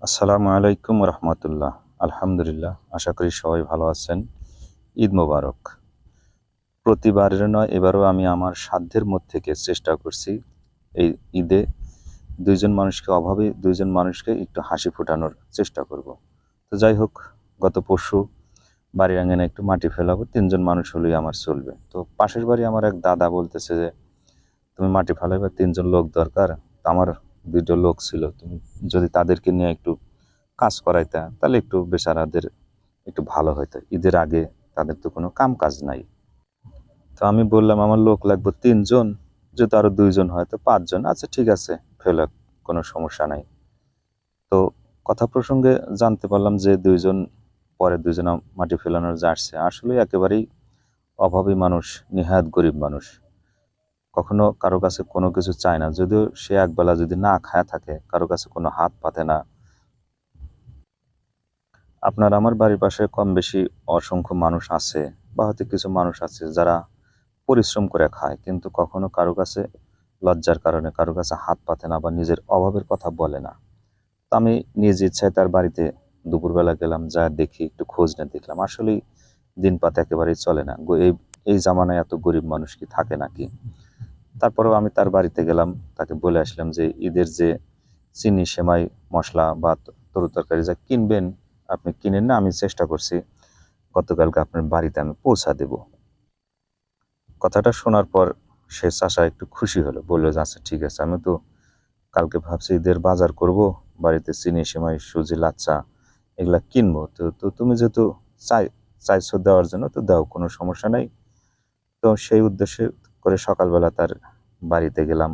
আসসালামু আলাইকুম রহমতুল্লাহ। আলহামদুলিল্লাহ, আশা করি সবাই ভালো আছেন। ঈদ মোবারক। প্রতিবারের নয়, এবারও আমি আমার সাধ্যের মধ্যে থেকে চেষ্টা করছি এই ঈদে দুইজন মানুষকে একটু হাসি ফোটানোর চেষ্টা করব। তো যাই হোক, গত পরশু বাড়ির আঙিনায় একটু মাটি ফেলাবো, 3জন মানুষ হলেই আমার চলবে। তো পাশের বাড়ি আমার এক দাদা বলতেছে যে তুমি মাটি ফেলাবে, 3জন লোক দরকার। তো আমার 2টো লোক ছিল, তুমি যদি তাদেরকে নিয়ে একটু কাজ করাইতা তাহলে একটু বেচারাদের একটু ভালো হইতো। ঈদের আগে তাদের তো কোনো কাম কাজ নাই। তো আমি বললাম আমার লোক লাগবে 3জন, যদি আরো 2জন হয় তো 5জন। আচ্ছা ঠিক আছে, ফেলে, কোনো সমস্যা নাই। তো কথা প্রসঙ্গে জানতে পারলাম যে 2জন মাটি ফেলানোর যে আসছে, আসলে একেবারেই অভাবী মানুষ, নিহাত গরিব মানুষ। কখনো কারো কাছে কোনো কিছু চায় না, যদিও সে একবেলা যদি না খায় থাকে, কারো কাছে কোনো হাত পাতে না। আপনার আমার বাড়ির পাশে কম বেশি অসংখ্য মানুষ আছে, বা হয়তো কিছু মানুষ আছে যারা পরিশ্রম করে খায়, কিন্তু কখনো কারো কাছে লজ্জার কারণে কারো কাছে হাত পাতে না বা নিজের অভাবের কথা বলে না। তো আমি নিজ ইচ্ছায় তার বাড়িতে দুপুরবেলা গেলাম, যা দেখি একটু খোঁজ নিয়ে দেখলাম আসলেই দিনপাত একেবারেই চলে না। এই এই জামানায় এত গরিব মানুষ কি থাকে নাকি? তারপরেও আমি তার বাড়িতে গেলাম, তাকে বলে আসলাম যে ঈদের যে চিনি, সেমাই, মশলা বা তরু তরকারি যা কিনবেন আপনি কিনেন না, আমি চেষ্টা করছি গতকালকে আপনার বাড়িতে আমি পৌঁছা দেব। কথাটা শোনার পর সে চাচা একটু খুশি হলো, বললো যে আচ্ছা ঠিক আছে, আমি তো কালকে ভাবছি ঈদের বাজার করব, বাড়িতে চিনি, সেমাই, সুজি, লাচ্চা এগুলা কিনবো। তো তো তুমি যেহেতু চাই চাইছো দেওয়ার জন্য, তো দাও, কোনো সমস্যা নাই। তো সেই উদ্দেশ্যে করে সকালবেলা তার বাড়িতে গেলাম।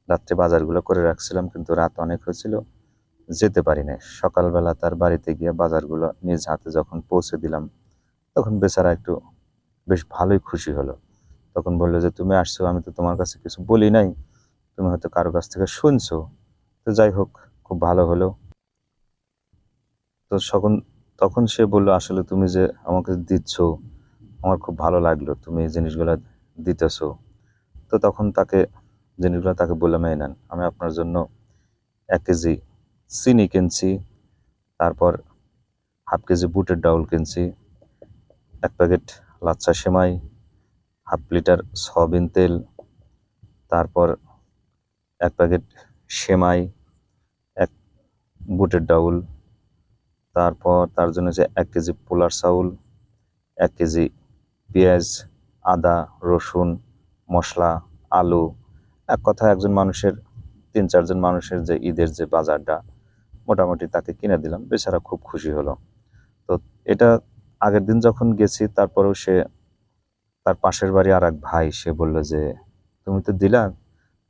রাত্রে বাজারগুলো করে রাখছিলাম, কিন্তু রাত অনেক হয়েছিল, যেতে পারি নাই। সকালবেলা তার বাড়িতে গিয়ে বাজারগুলো নিজ হাতে যখন পৌঁছে দিলাম, তখন বেচারা একটু বেশ ভালোই খুশি হলো। তখন বললো যে তুমি আসছো, আমি তো তোমার কাছে কিছু বলি নাই, তুমি হয়তো কারো কাছ থেকে শুনছো। তো যাই হোক, খুব ভালো হলো। তো তখন সে বললো আসলে তুমি যে আমাকে দিচ্ছ, আমার খুব ভালো লাগলো, তুমি এই জিনিসগুলো দিতেছো। তো তখন জিনিসগুলো তাকে বললাম, এই নেন, আমি আপনার জন্য 1 কেজি চিনি কিনছি, তারপর হাফ কেজি বুটের ডাউল কিনছি, 1 প্যাকেট লাচ্ছা সেমাই, ½ লিটার সয়াবিন তেল, তারপর 1 প্যাকেট সেমাই, এক বুটের ডাউল, তারপর তার জন্য যে 1 কেজি পোলার চাউল, 1 কেজি পেঁয়াজ, আদা, রসুন, মশলা, আলু, এক কথায় একজন মানুষের 3-4জন মানুষের যে ঈদের যে বাজারটা মোটামুটি তাকে কিনে দিলাম। বেচারা খুব খুশি হলো। তো এটা আগের দিন যখন গেছি, তারপরেও তার পাশের বাড়ি আর এক ভাই, সে বলল যে তুমি তো দিলা,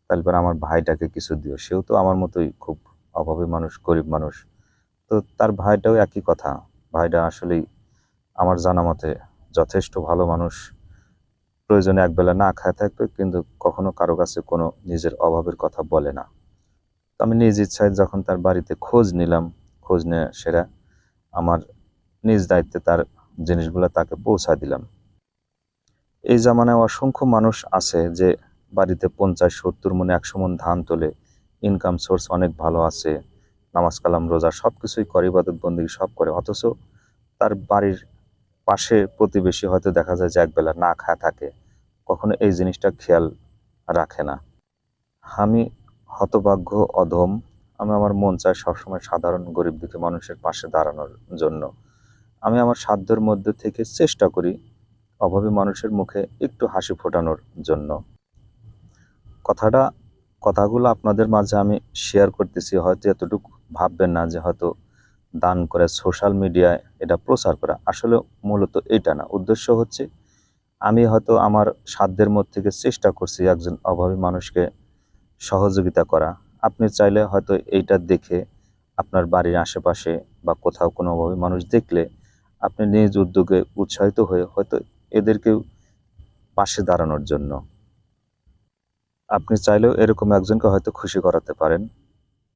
তারপর আমার ভাইটাকে কিছু দিও, সেও তো আমার মতোই খুব অভাবী মানুষ, গরিব মানুষ। তো তার ভাইটাও একই কথা। ভাইটা আসলেই আমার জানা মতে যথেষ্ট ভালো মানুষ, প্রয়োজনে একবেলা না খায় থাকবে, কিন্তু কখনো কারো কাছে কোনো নিজের অভাবের কথা বলে না। তো আমি নিজ ইচ্ছায় যখন তার বাড়িতে খোঁজ নিলাম, খোঁজ নিয়ে সেরা আমার নিজ দায়িত্বে তার জিনিসগুলো তাকে পৌঁছা দিলাম। এই জামানায় অসংখ্য মানুষ আছে যে বাড়িতে 50-70 মণ, 100 মণ ধান তোলে, ইনকাম সোর্স অনেক ভালো আছে, নামাজ কালাম রোজা সবকিছুই করে, ইবাদত বন্দেগী সব করে, অথচ তার বাড়ির পাশে প্রতিবেশী হয়তো দেখা যায় যে একবেলা না খায় থাকে, কখনো এই জিনিসটা খেয়াল রাখে না। আমি হতভাগ্য, অধম। আমি আমার মন চায় সবসময় সাধারণ গরিব দুঃখী মানুষের পাশে দাঁড়ানোর জন্য। আমি আমার সাধ্যের মধ্যে থেকে চেষ্টা করি অভাবী মানুষের মুখে একটু হাসি ফোটানোর জন্য। কথাটা কথাগুলো আপনাদের মাঝে আমি শেয়ার করতেছি, হয়তো এতটুকু ভাববেন না যে হয়তো দান করে সোশ্যাল মিডিয়ায় এটা প্রচার করা। আসলে মূলত এটা না, উদ্দেশ্য হচ্ছে আমি হয়তো আমার সাধ্যের মধ্যে থেকে চেষ্টা করছি একজন অভাবী মানুষকে সহযোগিতা করা। আপনি চাইলে হয়তো এইটা দেখে আপনার বাড়ির আশেপাশে বা কোথাও কোনো অভাবী মানুষ দেখলে আপনি নিজ উদ্যোগে উৎসাহিত হয়ে হয়তো এদেরকেও পাশে দাঁড়ানোর জন্য আপনি চাইলেও এরকম একজনকে হয়তো খুশি করাতে পারেন।